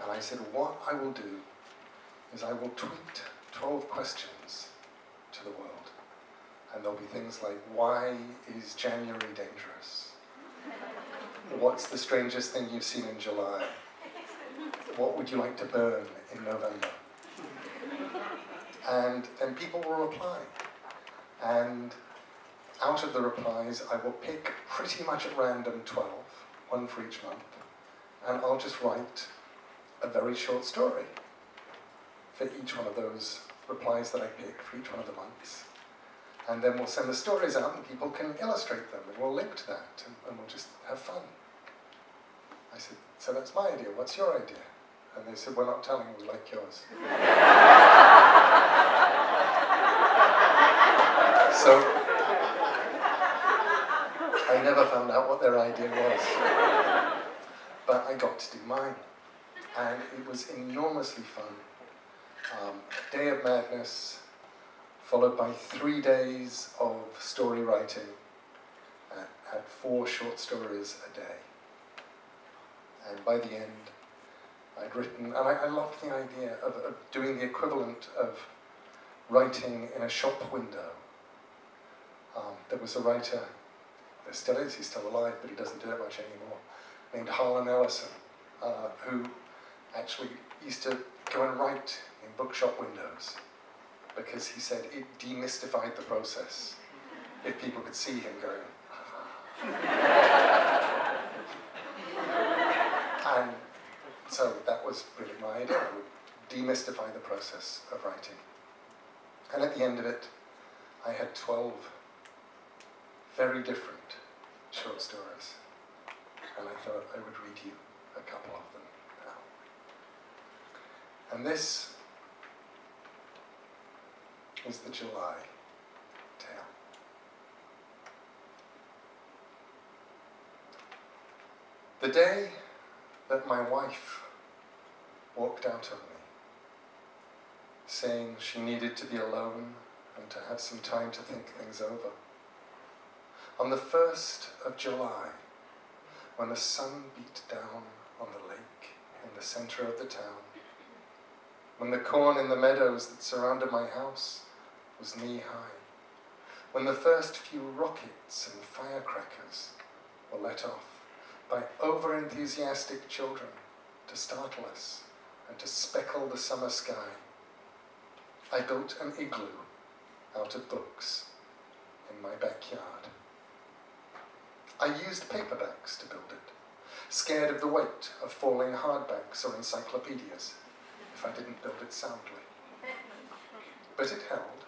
And I said, what I will do is I will tweet 12 questions to the world. And there'll be things like, why is January dangerous? What's the strangest thing you've seen in July? What would you like to burn in November? And then people will reply. And out of the replies, I will pick pretty much at random 12, one for each month, and I'll just write a very short story for each one of those replies that I pick for each one of the months. And then we'll send the stories out and people can illustrate them and we'll link to that and we'll just have fun. I said, so that's my idea, what's your idea? And they said, we're not telling, we like yours. So, I never found out what their idea was. But I got to do mine. And it was enormously fun. A day of madness, followed by 3 days of story writing. I had 4 short stories a day. And by the end, I'd written, and I loved the idea of doing the equivalent of writing in a shop window. There was a writer, there still is, he's still alive, but he doesn't do it much anymore, named Harlan Ellison, who actually used to go and write in bookshop windows because he said it demystified the process if people could see him going. And so that was really my idea. I would demystify the process of writing. And at the end of it, I had 12 very different short stories. And I thought I would read you a couple of them now. And this is the July tale. The day that my wife walked out on me, saying she needed to be alone and to have some time to think things over. On the 1st of July, when the sun beat down on the lake in the centre of the town, when the corn in the meadows that surrounded my house was knee-high, when the first few rockets and firecrackers were let off by over-enthusiastic children to startle us and to speckle the summer sky, I built an igloo out of books in my backyard. I used paperbacks to build it, scared of the weight of falling hardbacks or encyclopedias if I didn't build it soundly. But it held.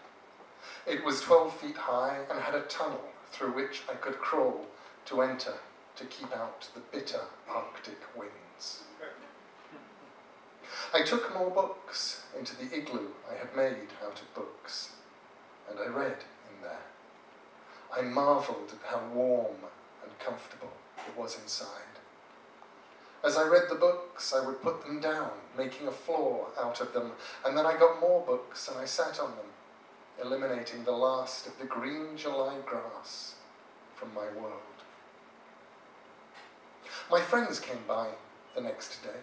It was 12 feet high and had a tunnel through which I could crawl to enter to keep out the bitter Arctic winds. I took more books into the igloo I had made out of books, and I read in there. I marvelled at how warm and comfortable it was inside. As I read the books, I would put them down, making a floor out of them, and then I got more books and I sat on them, eliminating the last of the green July grass from my world. My friends came by the next day.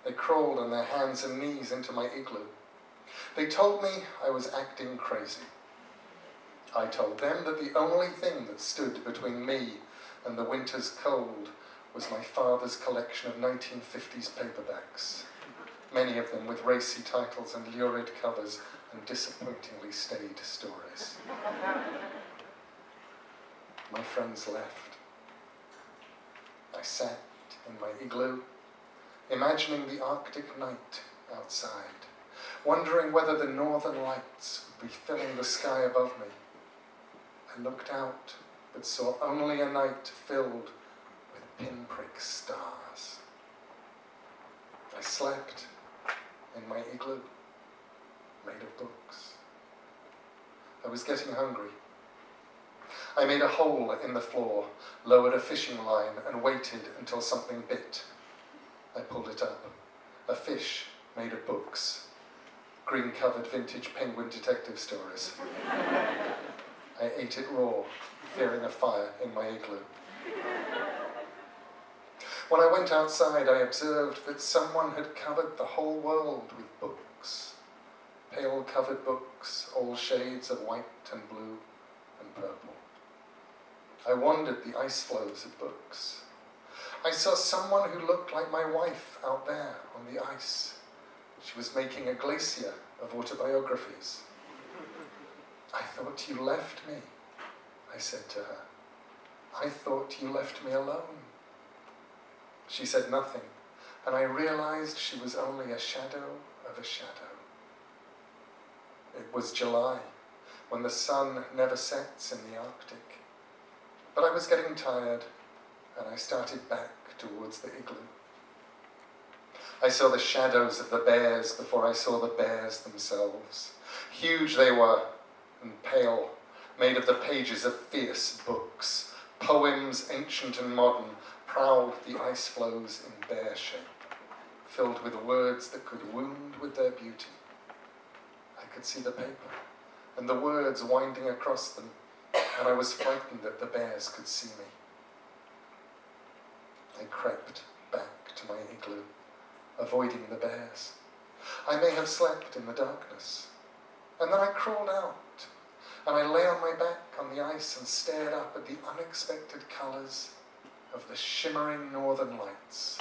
They crawled on their hands and knees into my igloo. They told me I was acting crazy. I told them that the only thing that stood between me and the winter's cold was my father's collection of 1950s paperbacks, many of them with racy titles and lurid covers and disappointingly staid stories. My friends left. I sat in my igloo, imagining the Arctic night outside, wondering whether the northern lights would be filling the sky above me. I looked out, but saw only a night filled with pinprick stars. I slept in my igloo, made of books. I was getting hungry. I made a hole in the floor, lowered a fishing line, and waited until something bit. I pulled it up. A fish made of books. Green-covered vintage penguin detective stories. I ate it raw, fearing a fire in my igloo. When I went outside, I observed that someone had covered the whole world with books. Pale-covered books, all shades of white and blue and purple. I wandered the ice floes of books. I saw someone who looked like my wife out there on the ice. She was making a glacier of autobiographies. "I thought you left me," I said to her. "I thought you left me alone." She said nothing, and I realized she was only a shadow of a shadow. It was July, when the sun never sets in the Arctic. But I was getting tired, and I started back towards the igloo. I saw the shadows of the bears before I saw the bears themselves. Huge they were, and pale, made of the pages of fierce books. Poems, ancient and modern, prowled the ice floes in bear shape, filled with words that could wound with their beauty. I could see the paper, and the words winding across them, and I was frightened that the bears could see me. I crept back to my igloo, avoiding the bears. I may have slept in the darkness. And then I crawled out, and I lay on my back on the ice and stared up at the unexpected colours of the shimmering northern lights,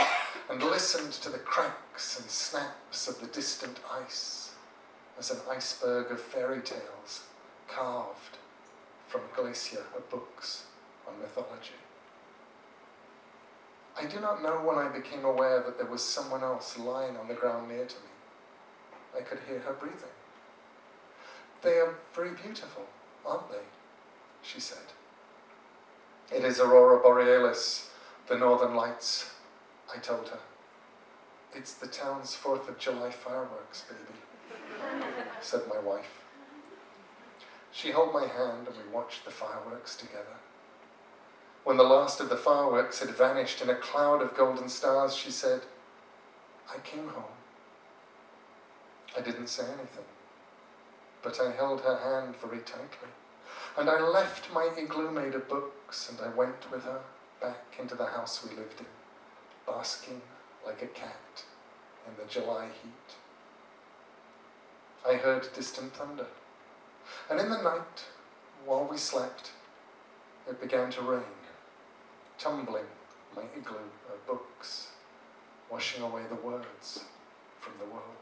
and listened to the cracks and snaps of the distant ice as an iceberg of fairy tales carved from a glacier of books on mythology. I do not know when I became aware that there was someone else lying on the ground near to me. I could hear her breathing. "They are very beautiful, aren't they?" she said. "It is Aurora Borealis, the northern lights," I told her. "It's the town's 4th of July fireworks, baby," said my wife. She held my hand and we watched the fireworks together. When the last of the fireworks had vanished in a cloud of golden stars, she said, "I came home." I didn't say anything, but I held her hand very tightly, and I left my igloo made of books, and I went with her back into the house we lived in, basking like a cat in the July heat. I heard distant thunder, and in the night, while we slept, it began to rain, tumbling my igloo of books, washing away the words from the world.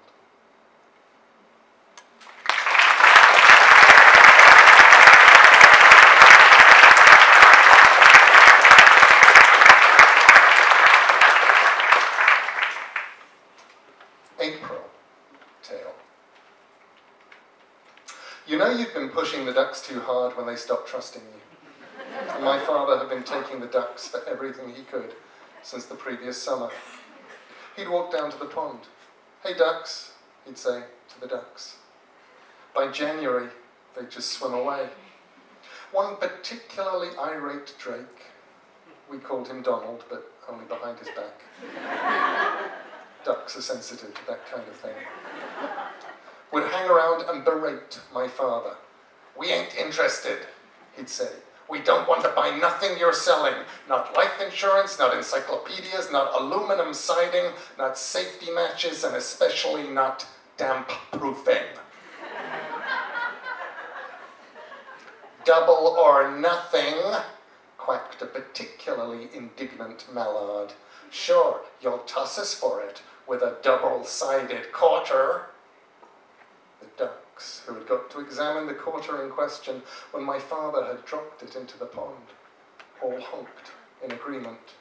April tale. You know you've been pushing the ducks too hard when they stop trusting you. And my father had been taking the ducks for everything he could since the previous summer. He'd walk down to the pond. "Hey ducks," he'd say to the ducks. By January, they'd just swim away. One particularly irate drake, we called him Donald, but only behind his back. Ducks are sensitive to that kind of thing. Would hang around and berate my father. "We ain't interested," he'd say. "We don't want to buy nothing you're selling. Not life insurance, not encyclopedias, not aluminum siding, not safety matches, and especially not damp proofing." "Double or nothing," quacked a particularly indignant mallard. "Sure, you'll toss us for it with a double-sided quarter." The ducks, who had got to examine the quarter in question when my father had dropped it into the pond, all honked in agreement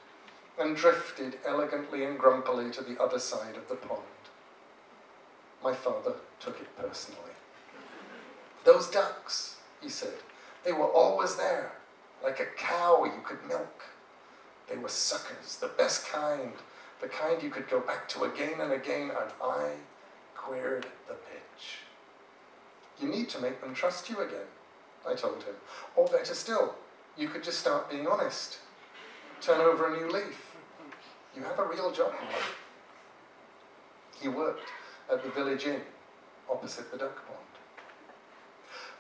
and drifted elegantly and grumpily to the other side of the pond. My father took it personally. "Those ducks," he said, "they were always there, like a cow you could milk. They were suckers, the best kind, the kind you could go back to again and again, and I queered the pitch." "You need to make them trust you again," I told him. "Or better still, you could just start being honest. Turn over a new leaf. You have a real job now." He worked at the village inn opposite the duck pond.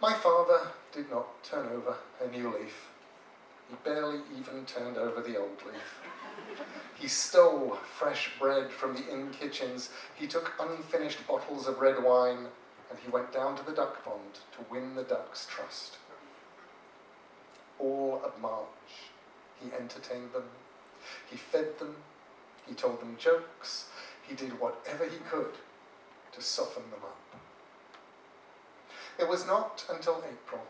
My father did not turn over a new leaf. He barely even turned over the old leaf. He stole fresh bread from the inn kitchens. He took unfinished bottles of red wine, and he went down to the duck pond to win the ducks' trust. All of March, he entertained them. He fed them. He told them jokes. He did whatever he could to soften them up. It was not until April,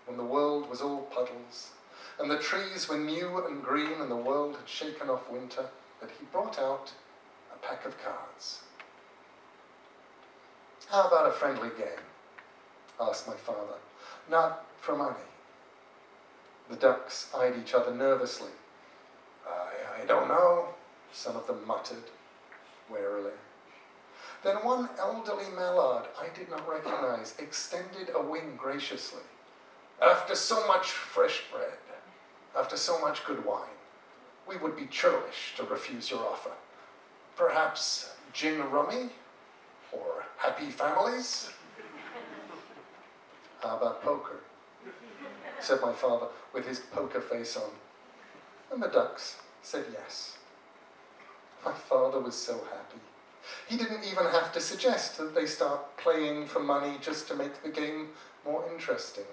when the world was all puddles, and the trees were new and green and the world had shaken off winter, that he brought out a pack of cards. "How about a friendly game?" asked my father. "Not for money." The ducks eyed each other nervously. I don't know," some of them muttered warily. Then one elderly mallard I did not recognize extended a wing graciously. "After so much fresh bread, after so much good wine, we would be churlish to refuse your offer. Perhaps gin rummy or happy families?" "How about poker?" said my father with his poker face on. And the ducks said yes. My father was so happy. He didn't even have to suggest that they start playing for money just to make the game more interesting.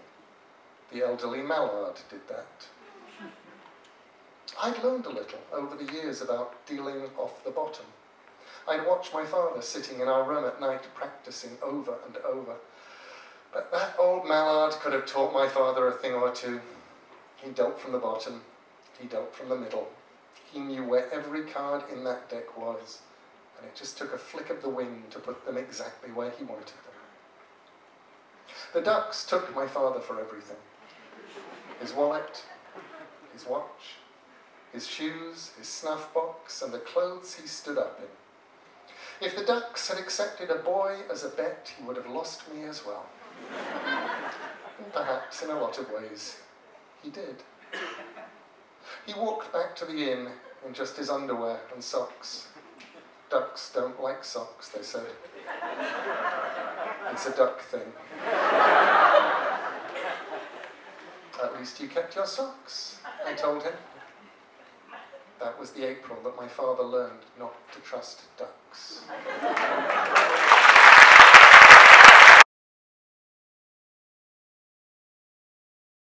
The elderly mallard did that. I'd learned a little over the years about dealing off the bottom. I'd watched my father sitting in our room at night practicing over and over. But that old mallard could have taught my father a thing or two. He dealt from the bottom. He dealt from the middle. He knew where every card in that deck was, and it just took a flick of the wing to put them exactly where he wanted them. The ducks took my father for everything. His wallet, his watch, his shoes, his snuff box, and the clothes he stood up in. If the ducks had accepted a boy as a bet, he would have lost me as well. And perhaps in a lot of ways, he did. He walked back to the inn in just his underwear and socks. Ducks don't like socks, they said. It's a duck thing. At least you kept your socks, I told him. That was the April that my father learned not to trust ducks.